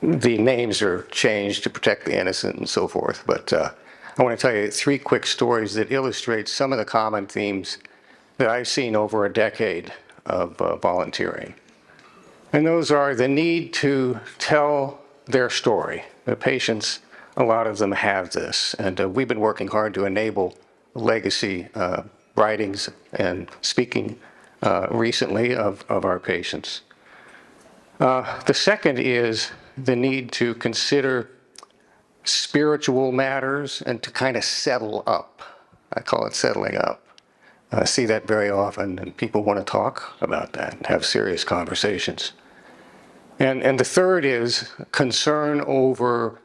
the names are changed to protect the innocent and so forth. But I want to tell you 3 quick stories that illustrate some of the common themes that I've seen over a decade of volunteering. And those are the need to tell their story. The patients, a lot of them have this, and we've been working hard to enable legacy writings and speaking recently of our patients. The second is the need to consider spiritual matters and to kind of settle up. I call it settling up. I see that very often, and people want to talk about that and have serious conversations. And the third is concern over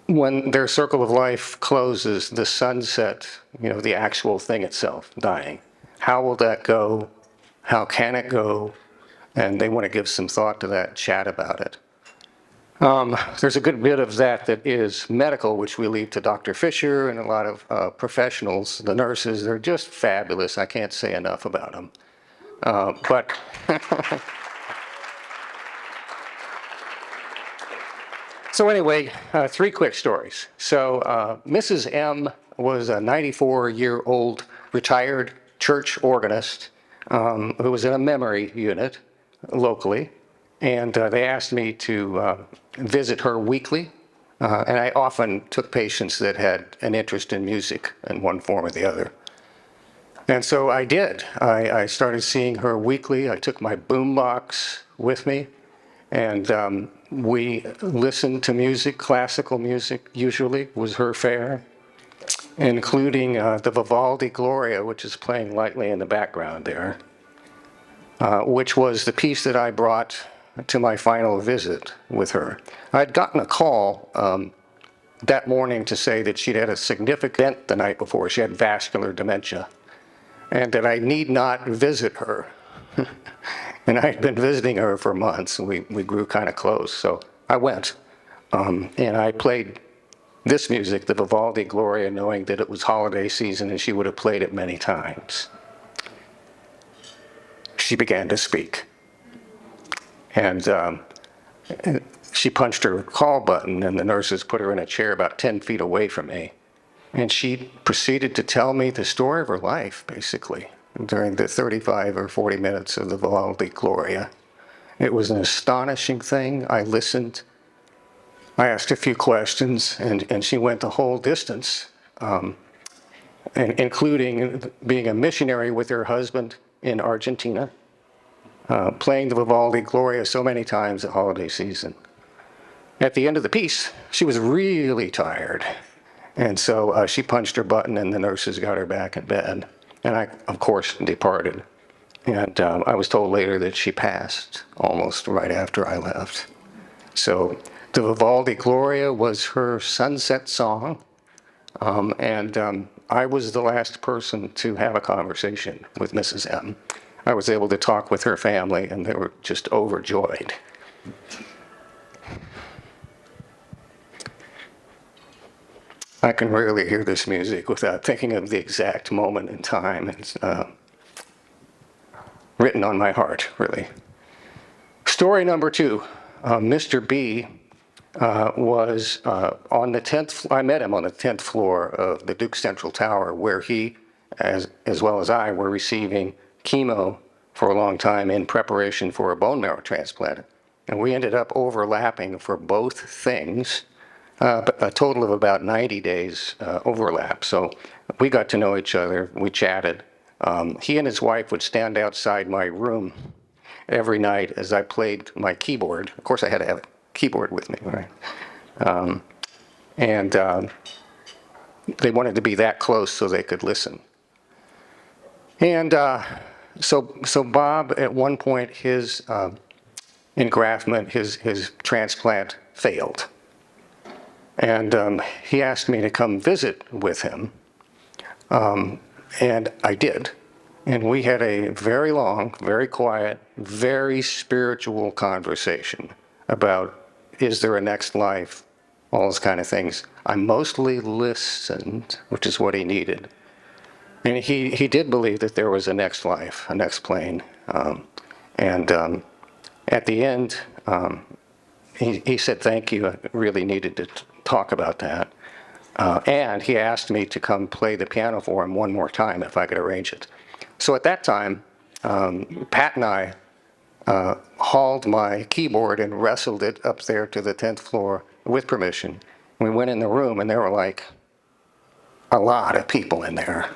when their circle of life closes, the sunset, the actual thing itself, dying. How will that go? How can it go? And they want to give some thought to that, chat about it. There's a good bit of that is medical, which we leave to Dr. Fisher and a lot of professionals. The nurses, they're just fabulous. I can't say enough about them. But so anyway, 3 quick stories. So Mrs. M was a 94-year-old retired church organist who was in a memory unit locally. And they asked me to visit her weekly. And I often took patients that had an interest in music in one form or the other. And so I did. I started seeing her weekly. I took my boombox with me. And we listened to music, classical music usually was her fare, including the Vivaldi Gloria, which is playing lightly in the background there, which was the piece that I brought to my final visit with her. I'd gotten a call that morning to say that she'd had a significant event the night before. She had vascular dementia, and that I need not visit her. And I had been visiting her for months, and we grew kind of close. So I went, and I played this music, the Vivaldi Gloria, knowing that it was holiday season and she would have played it many times. She began to speak. And she punched her call button, and the nurses put her in a chair about 10 feet away from me. And she proceeded to tell me the story of her life, basically, during the 35 or 40 minutes of the Vivaldi Gloria. It was an astonishing thing. I listened. I asked a few questions, and she went the whole distance, and including being a missionary with her husband in Argentina, playing the Vivaldi Gloria so many times at holiday season. At the end of the piece, she was really tired. And so she punched her button, and the nurses got her back in bed. And I, of course, departed. And I was told later that she passed almost right after I left. So the Vivaldi Gloria was her sunset song. And I was the last person to have a conversation with Mrs. M. I was able to talk with her family, and they were just overjoyed. I can rarely hear this music without thinking of the exact moment in time. It's written on my heart, really. Story number 2, Mr. B was on the 10th, I met him on the 10th floor of the Duke Central Tower, where he, as well as I, were receiving chemo for a long time in preparation for a bone marrow transplant. And we ended up overlapping for both things. A total of about 90 days overlap. So we got to know each other, we chatted. He and his wife would stand outside my room every night as I played my keyboard. Of course, I had to have a keyboard with me, right? And they wanted to be that close so they could listen. And so Bob, at one point, his engraftment, his transplant failed. And he asked me to come visit with him, and I did. And we had a very long, very quiet, very spiritual conversation about, is there a next life, all those kind of things. I mostly listened, which is what he needed. And he did believe that there was a next life, a next plane. And at the end, he said, thank you, I really needed to talk about that. And he asked me to come play the piano for him one more time if I could arrange it. So at that time, Pat and I hauled my keyboard and wrestled it up there to the 10th floor with permission. We went in the room, and there were like a lot of people in there.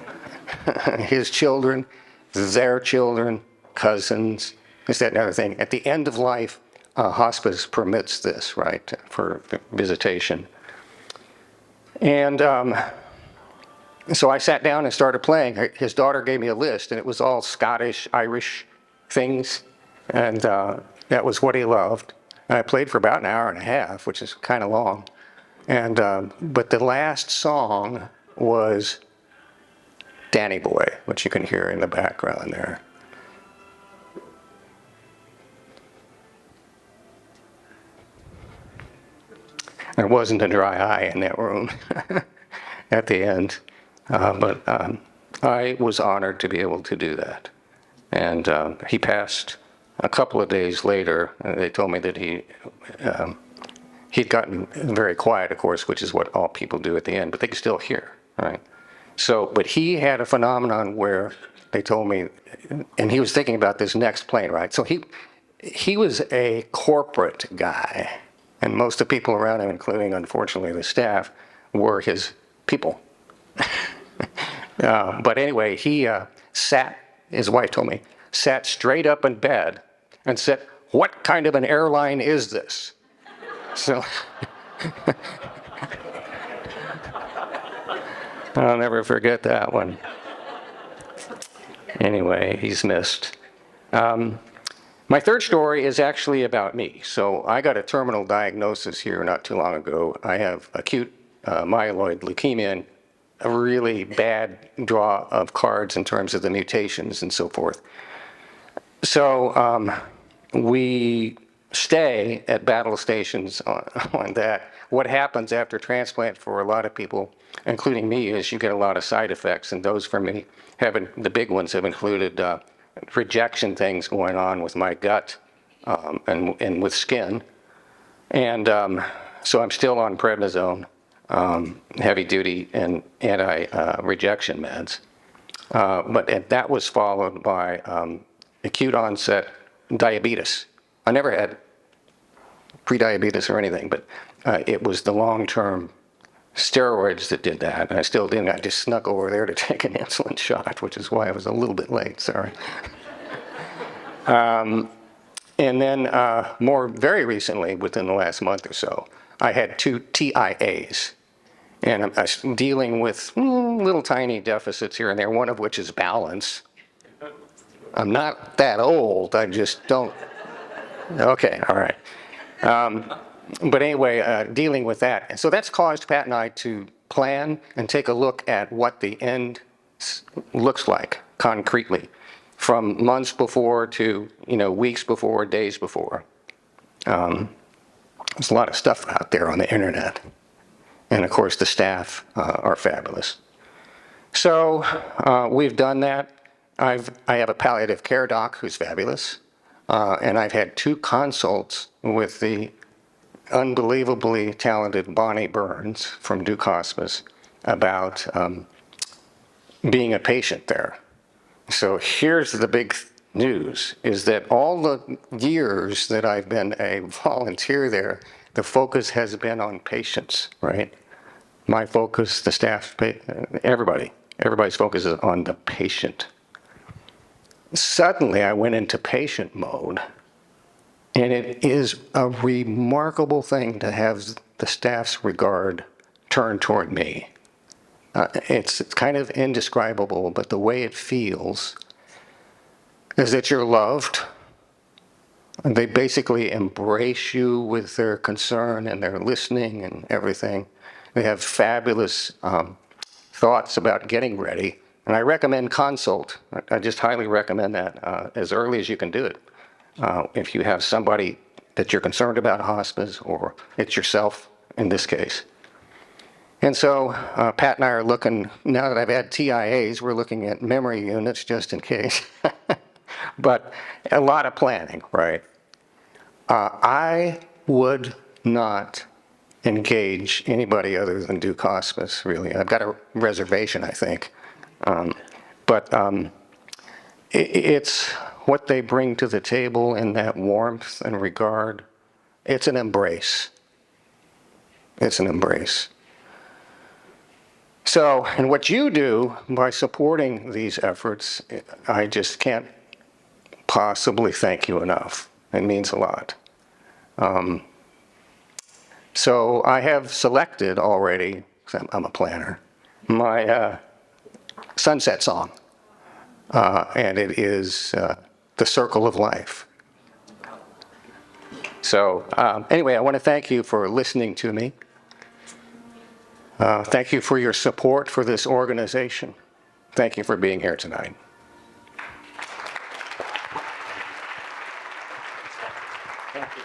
His children, their children, cousins, this, that, and the other thing. At the end of life, hospice permits this, right, for visitation. And so I sat down and started playing. His daughter gave me a list, and it was all Scottish, Irish things, and that was what he loved. And I played for about an hour and a half, which is kind of long. And but the last song was Danny Boy, which you can hear in the background there. There wasn't a dry eye in that room at the end, but I was honored to be able to do that. And he passed a couple of days later. They told me that he'd gotten very quiet, of course, which is what all people do at the end, but they could still hear, right? So, but he had a phenomenon where they told me, and he was thinking about this next plane, right? So he was a corporate guy, and most of the people around him, including, unfortunately, the staff, were his people. But anyway, he sat, his wife told me, sat straight up in bed and said, "What kind of an airline is this?" So I'll never forget that one. Anyway, he's missed. My third story is actually about me. So I got a terminal diagnosis here not too long ago. I have acute myeloid leukemia, and a really bad draw of cards in terms of the mutations and so forth. So we stay at battle stations on that. What happens after transplant for a lot of people, including me, is you get a lot of side effects, and those for me the big ones have included rejection things going on with my gut and with skin. And so I'm still on prednisone, heavy duty and anti-rejection meds. But that was followed by acute onset diabetes. I never had prediabetes or anything, but it was the long-term steroids that did that, and I still didn't. I just snuck over there to take an insulin shot, which is why I was a little bit late, sorry. And then very recently, within the last month or so, I had 2 TIAs. And I'm dealing with little tiny deficits here and there, one of which is balance. I'm not that old, I just don't. Okay, all right. But anyway, dealing with that. And so that's caused Pat and I to plan and take a look at what the end looks like concretely, from months before to weeks before, days before. There's a lot of stuff out there on the internet. And of course, the staff are fabulous. So we've done that. I have a palliative care doc who's fabulous. And I've had 2 consults with the unbelievably talented Bonnie Burns from Duke Hospice about being a patient there. So here's the big news, is that all the years that I've been a volunteer there, the focus has been on patients, right? My focus, the staff, everybody's focus is on the patient. Suddenly I went into patient mode, and it is a remarkable thing to have the staff's regard turned toward me. It's kind of indescribable, but the way it feels is that you're loved. And they basically embrace you with their concern and their listening and everything. They have fabulous thoughts about getting ready. And I recommend consult. I just highly recommend that as early as you can do it. If you have somebody that you're concerned about hospice, or it's yourself in this case. And so Pat and I are looking, now that I've had TIAs, we're looking at memory units just in case. But a lot of planning, right? I would not engage anybody other than Duke Hospice, really. I've got a reservation, I think. But it's what they bring to the table in that warmth and regard. It's an embrace. It's an embrace. So, and what you do by supporting these efforts, I just can't possibly thank you enough. It means a lot. So I have selected already, 'cause I'm a planner, my sunset song. And it is The Circle of Life. So anyway, I want to thank you for listening to me. Thank you for your support for this organization. Thank you for being here tonight. Thank you.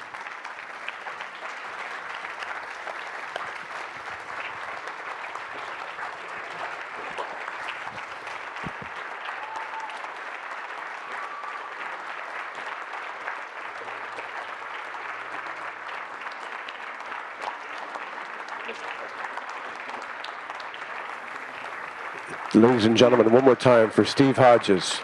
Ladies and gentlemen, one more time for Steve Hodges.